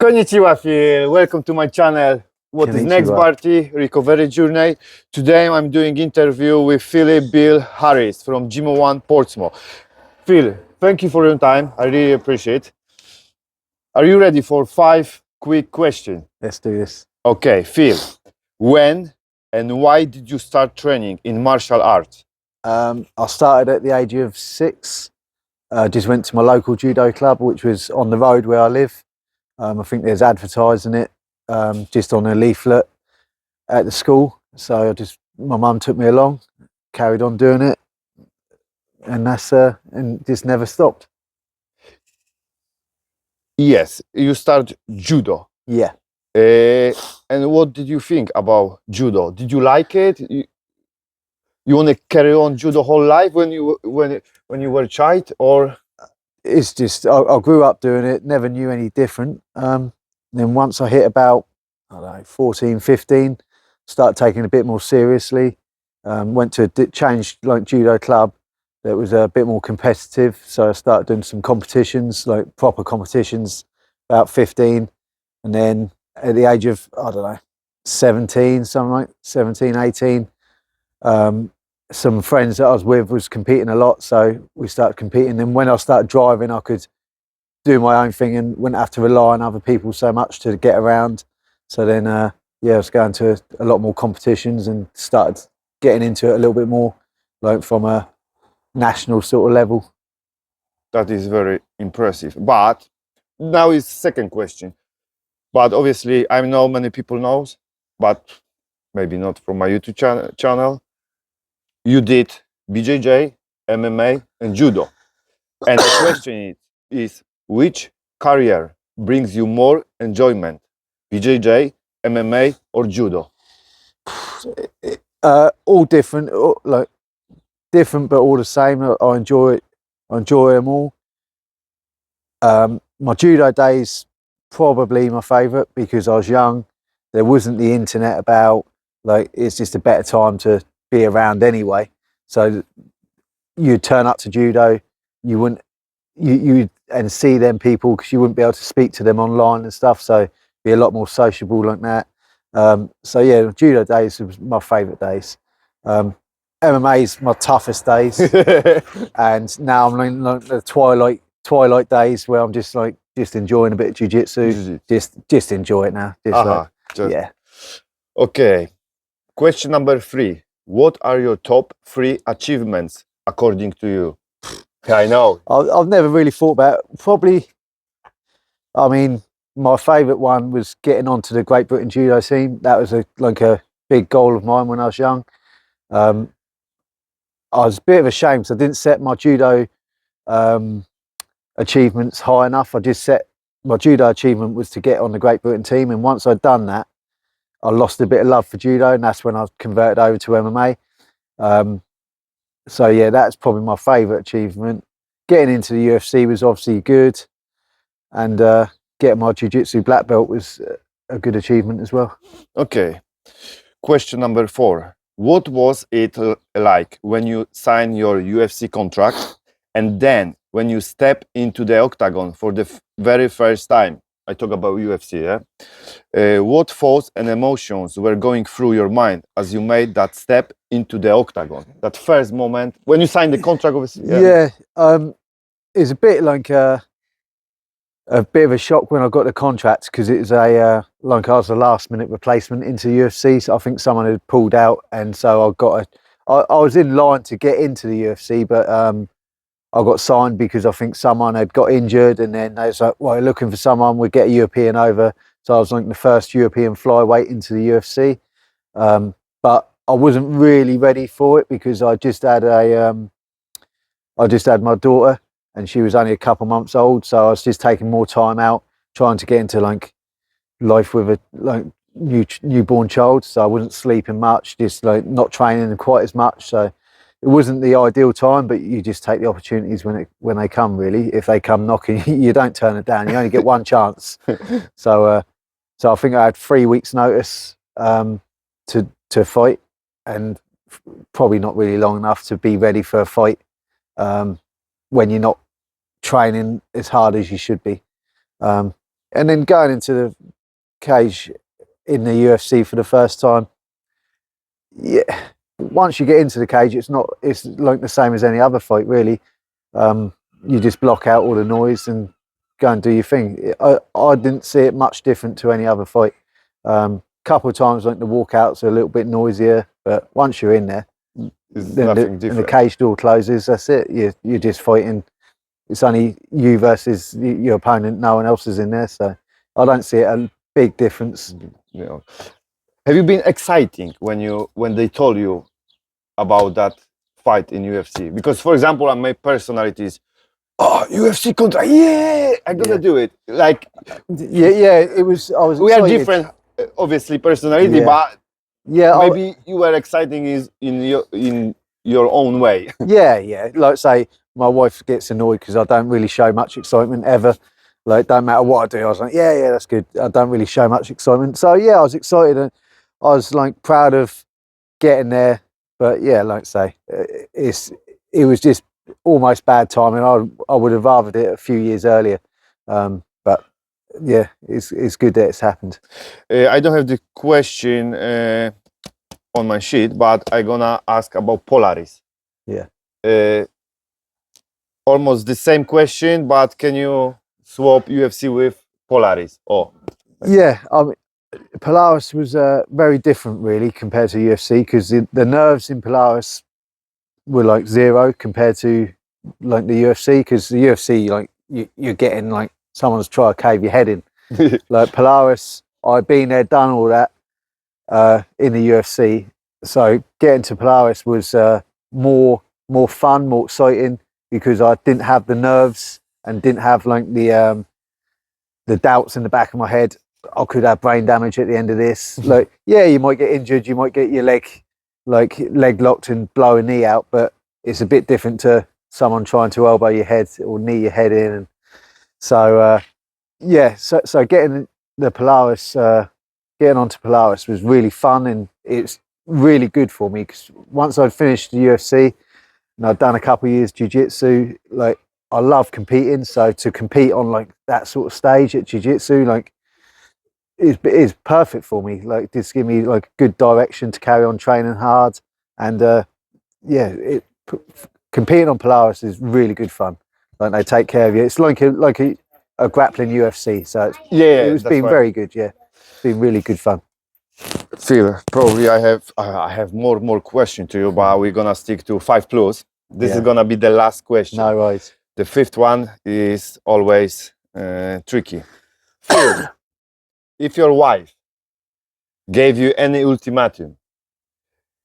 Konnichiwa, Phil. Welcome to my channel. What is next, Barty? Recovery journey. Today I'm doing interview with Phill Harris from Gym 1 Portsmouth. Phil, thank you for your time. I really appreciate it. Are you ready for 5 quick questions? Let's do this. Okay, Phil. When and why did you start training in martial arts? I started at the age of 6. Just went to my local judo club, which was on the road where I live. I think there's advertising it just on a leaflet at the school. So my mum took me along, carried on doing it, and and just never stopped. Yes, you start judo. Yeah. And what did you think about judo? Did you like it? You want to carry on judo whole life when you were a child, or? It's just I grew up doing it, never knew any different. Then once I hit about, I don't know, 14, 15, started taking it a bit more seriously. Went to changed like judo club that was a bit more competitive. So I started doing some competitions, like proper competitions, about 15. And then at the age of, I don't know, 17, something like 17, 18, some friends that I was with was competing a lot, so we started competing. And when I started driving, I could do my own thing and wouldn't have to rely on other people so much to get around. So then, yeah, I was going to a lot more competitions and started getting into it a little bit more, like from a national sort of level. That is very impressive. But now is second question. But obviously, I know many people knows, but maybe not from my YouTube channel. You did BJJ, MMA, and judo. And the question is, which career brings you more enjoyment? BJJ, MMA, or judo? All different, like different, but all the same. I enjoy them all. My judo days probably my favourite because I was young. There wasn't the internet about. Like, it's just a better time to be around anyway. So you'd turn up to judo, you wouldn't and see them people because you wouldn't be able to speak to them online and stuff. So be a lot more sociable like that. So yeah, judo days was my favourite days. MMA is my toughest days, and now I'm in like the twilight days where I'm just enjoying a bit of jiu-jitsu. Just enjoy it now. Yeah. Okay. Question number 3. What are your top 3 achievements according to you? I know. I've never really thought about it. Probably, I mean, my favourite one was getting onto the Great Britain judo team. That was a big goal of mine when I was young. I was a bit of a shame because I didn't set my judo achievements high enough. I just set my judo achievement was to get on the Great Britain team, and once I'd done that, I lost a bit of love for judo, and that's when I converted over to MMA. So yeah, that's probably my favourite achievement. Getting into the UFC was obviously good, and getting my jiu-jitsu black belt was a good achievement as well. Okay. Question number 4. What was it like when you signed your UFC contract, and then when you step into the octagon for the very first time? I talk about UFC, yeah? What thoughts and emotions were going through your mind as you made that step into the octagon? That first moment when you signed the contract, obviously. Yeah, it's a bit like a bit of a shock when I got the contract because it was I was a last minute replacement into UFC. So I think someone had pulled out, and so I was in line to get into the UFC, but I got signed because I think someone had got injured, and then they was like, well, looking for someone, we'd get a European over. So I was like the first European flyweight into the UFC. But I wasn't really ready for it because I just had my daughter, and she was only a couple months old. So I was just taking more time out, trying to get into life with a newborn child. So I wasn't sleeping much, just not training quite as much. So it wasn't the ideal time, but you just take the opportunities when they come. Really, if they come knocking, you don't turn it down. You only get one chance. So I think I had 3 weeks' notice to fight, and probably not really long enough to be ready for a fight when you're not training as hard as you should be. And then going into the cage in the UFC for the first time, yeah. Once you get into the cage, it's like the same as any other fight, really. You just block out all the noise and go and do your thing. I didn't see it much different to any other fight. Couple of times, like the walkouts are a little bit noisier, but once you're in there, Nothing different. And the cage door closes, that's it. You're just fighting. It's only you versus your opponent. No one else is in there, so I don't see a big difference. You know. Have you been exciting when they told you about that fight in UFC? Because, for example, my personality is, UFC contra, yeah, I gotta do it. Like, yeah, it was. I was. We excited. are different, obviously, personality, but maybe you were exciting is in your own way. Yeah. Like say, my wife gets annoyed because I don't really show much excitement ever. Like, don't matter what I do, I was like, yeah, that's good. I don't really show much excitement. So yeah, I was excited and I was like proud of getting there. But yeah, like say, it was just almost bad timing. I would have rathered it a few years earlier. But yeah, it's good that it's happened. I don't have the question on my sheet, but I'm gonna ask about Polaris. Yeah. Almost the same question, but can you swap UFC with Polaris? Oh, yeah. I mean, Polaris was very different, really, compared to UFC, because the nerves in Polaris were like zero compared to like the UFC. Because the UFC, like you're getting like someone's trying to cave your head in. Like Polaris, I'd been there, done all that in the UFC. So getting to Polaris was more fun, more exciting, because I didn't have the nerves and didn't have like the doubts in the back of my head. I could have brain damage at the end of this. Like, yeah, you might get injured, you might get your leg locked and blow a knee out, but it's a bit different to someone trying to elbow your head or knee your head in. And so yeah, so getting the Polaris, getting onto Polaris was really fun, and it's really good for me because once I'd finished the UFC and I'd done a couple of years jiu-jitsu, like I love competing. So to compete on like that sort of stage at jiu-jitsu, like is perfect for me. Like, just give me like good direction to carry on training hard, and yeah, competing on Polaris is really good fun. Like, they take care of you. It's like a grappling UFC. So it's been very good. Yeah, it's been really good fun. Phill, probably I have more question to you, but we're gonna stick to 5+. This is gonna be the last question. No worries. The fifth one is always tricky. Phill, if your wife gave you any ultimatum,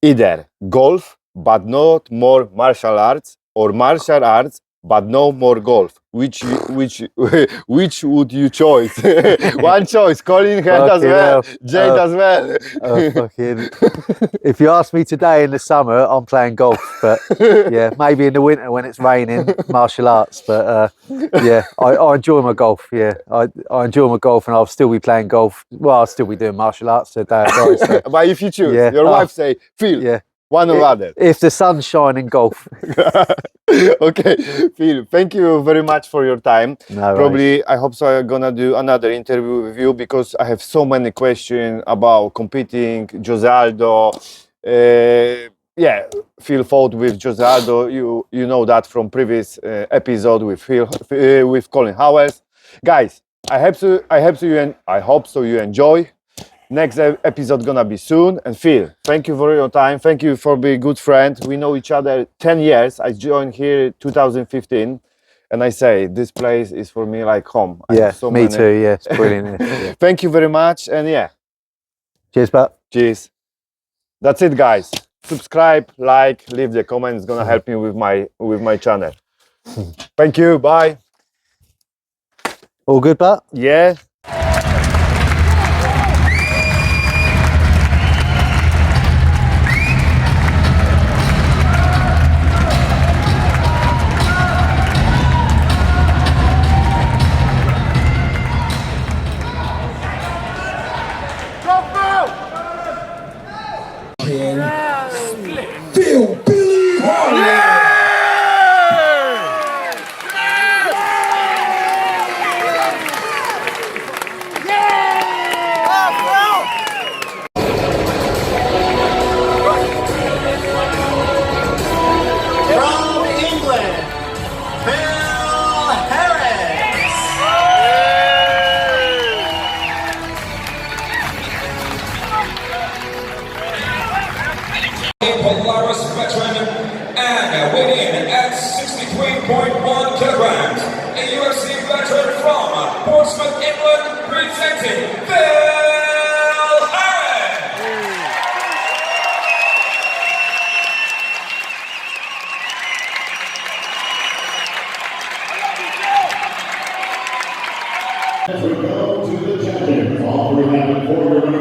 either golf but not more martial arts, or martial arts but no more golf, which would you choose? One choice. Colin had as well. Jade as well. Fucking. If you ask me today in the summer, I'm playing golf. But yeah, maybe in the winter when it's raining, martial arts. But yeah, I enjoy my golf. Yeah, I enjoy my golf, and I'll still be playing golf. Well, I'll still be doing martial arts today. So. But if you choose, your wife say, Phill, yeah. one or other. If the sun's shining, golf. Okay, Phill, thank you very much for your time. No Probably, I hope so. I'm gonna do another interview with you because I have so many questions about competing, Jose Aldo. Yeah, Phill fought with Jose Aldo. You know that from previous episode with with Colin Harris. Guys, I hope so you enjoy. Next episode gonna be soon. And Phill, thank you for your time. Thank you for being a good friend. We know each other 10 years. I joined here 2015, and I say this place is for me like home. Yeah, me too. Yeah, it's brilliant. Yeah. Thank you very much, and yeah. Cheers, Pat. Cheers. That's it, guys. Subscribe, like, leave the comments. It's gonna help me with my channel. Thank you. Bye. All good, Pat? Yeah. Phill Billy Harris. As we go to the champions, all three men for your